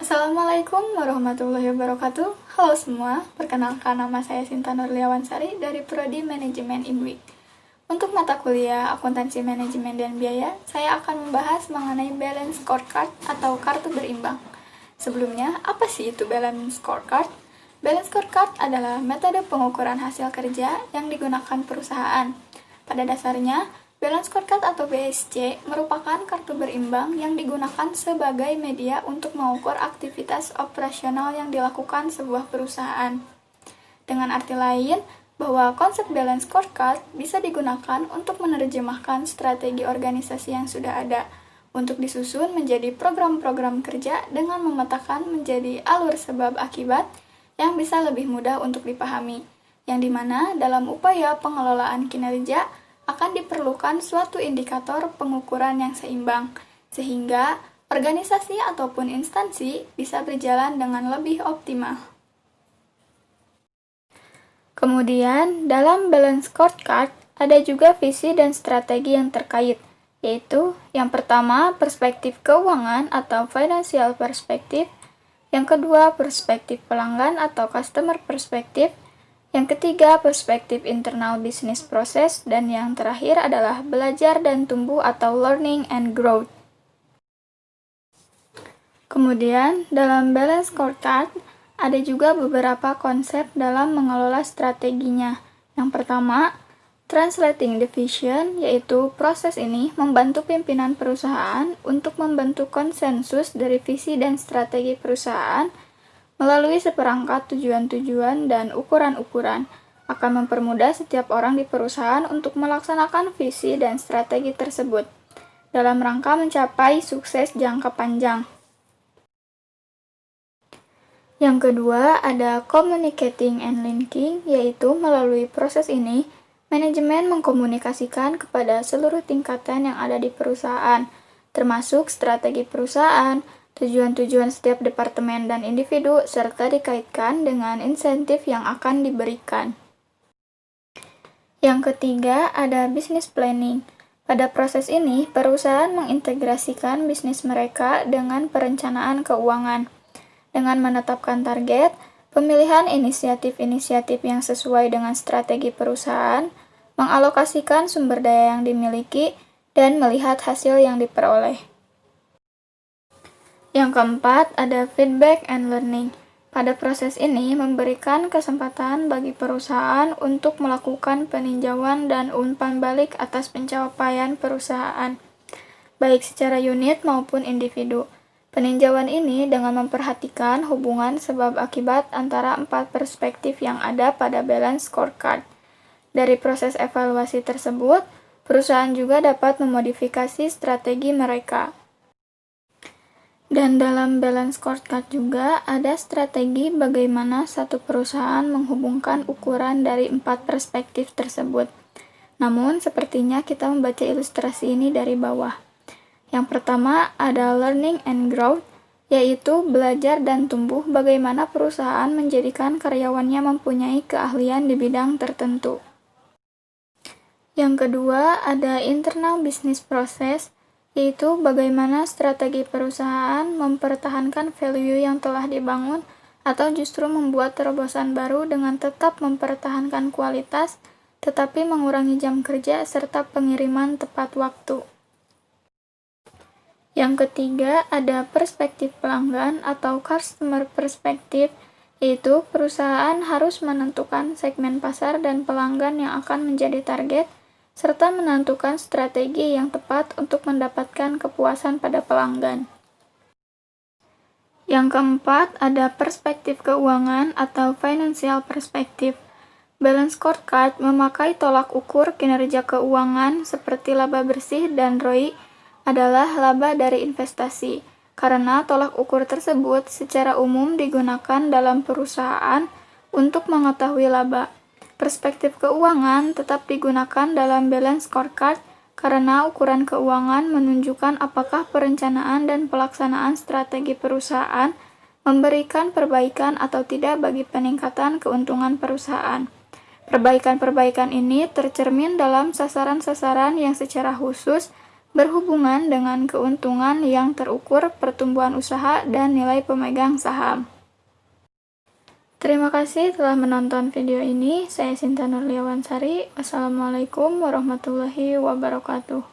Assalamualaikum warahmatullahi wabarakatuh. Halo semua, perkenalkan nama saya Sinta Nurliawansari dari Prodi Manajemen IMWI. Untuk mata kuliah Akuntansi Manajemen dan Biaya, saya akan membahas mengenai Balance Scorecard atau kartu berimbang. Sebelumnya, apa sih itu Balance Scorecard? Balance Scorecard adalah metode pengukuran hasil kerja yang digunakan perusahaan. Pada dasarnya, Balance Scorecard atau BSC merupakan kartu berimbang yang digunakan sebagai media untuk mengukur aktivitas operasional yang dilakukan sebuah perusahaan. Dengan arti lain, bahwa konsep Balance Scorecard bisa digunakan untuk menerjemahkan strategi organisasi yang sudah ada, untuk disusun menjadi program-program kerja dengan memetakan menjadi alur sebab akibat yang bisa lebih mudah untuk dipahami, yang dimana dalam upaya pengelolaan kinerja akan diperlukan suatu indikator pengukuran yang seimbang, sehingga organisasi ataupun instansi bisa berjalan dengan lebih optimal. Kemudian, dalam Balance Scorecard ada juga visi dan strategi yang terkait, yaitu yang pertama perspektif keuangan atau financial perspective, yang kedua perspektif pelanggan atau customer perspective, yang ketiga, perspektif internal business process, dan yang terakhir adalah belajar dan tumbuh atau learning and growth. Kemudian, dalam Balance Scorecard, ada juga beberapa konsep dalam mengelola strateginya. Yang pertama, translating the vision, yaitu proses ini membantu pimpinan perusahaan untuk membentuk konsensus dari visi dan strategi perusahaan melalui seperangkat tujuan-tujuan dan ukuran-ukuran, akan mempermudah setiap orang di perusahaan untuk melaksanakan visi dan strategi tersebut, dalam rangka mencapai sukses jangka panjang. Yang kedua, ada communicating and linking, yaitu melalui proses ini, manajemen mengkomunikasikan kepada seluruh tingkatan yang ada di perusahaan, termasuk strategi perusahaan, tujuan-tujuan setiap departemen dan individu, serta dikaitkan dengan insentif yang akan diberikan. Yang ketiga, ada business planning. Pada proses ini, perusahaan mengintegrasikan bisnis mereka dengan perencanaan keuangan. Dengan menetapkan target, pemilihan inisiatif-inisiatif yang sesuai dengan strategi perusahaan, mengalokasikan sumber daya yang dimiliki, dan melihat hasil yang diperoleh. Yang keempat, ada feedback and learning. Pada proses ini, memberikan kesempatan bagi perusahaan untuk melakukan peninjauan dan umpan balik atas pencapaian perusahaan, baik secara unit maupun individu. Peninjauan ini dengan memperhatikan hubungan sebab akibat antara 4 perspektif yang ada pada Balance Scorecard. Dari proses evaluasi tersebut, perusahaan juga dapat memodifikasi strategi mereka. Dan dalam Balance Scorecard juga ada strategi bagaimana satu perusahaan menghubungkan ukuran dari 4 perspektif tersebut. Namun, sepertinya kita membaca ilustrasi ini dari bawah. Yang pertama ada learning and growth, yaitu belajar dan tumbuh bagaimana perusahaan menjadikan karyawannya mempunyai keahlian di bidang tertentu. Yang kedua ada internal business process, yaitu bagaimana strategi perusahaan mempertahankan value yang telah dibangun atau justru membuat terobosan baru dengan tetap mempertahankan kualitas, tetapi mengurangi jam kerja serta pengiriman tepat waktu. Yang ketiga ada perspektif pelanggan atau customer perspective, yaitu perusahaan harus menentukan segmen pasar dan pelanggan yang akan menjadi target, serta menentukan strategi yang tepat untuk mendapatkan kepuasan pada pelanggan. Yang keempat, ada perspektif keuangan atau financial perspective. Balance Scorecard memakai tolak ukur kinerja keuangan seperti laba bersih dan ROI adalah laba dari investasi, karena tolak ukur tersebut secara umum digunakan dalam perusahaan untuk mengetahui laba. Perspektif keuangan tetap digunakan dalam Balance Scorecard karena ukuran keuangan menunjukkan apakah perencanaan dan pelaksanaan strategi perusahaan memberikan perbaikan atau tidak bagi peningkatan keuntungan perusahaan. Perbaikan-perbaikan ini tercermin dalam sasaran-sasaran yang secara khusus berhubungan dengan keuntungan yang terukur, pertumbuhan usaha, dan nilai pemegang saham. Terima kasih telah menonton video ini. Saya Sinta Nurliawansari. Wassalamualaikum warahmatullahi wabarakatuh.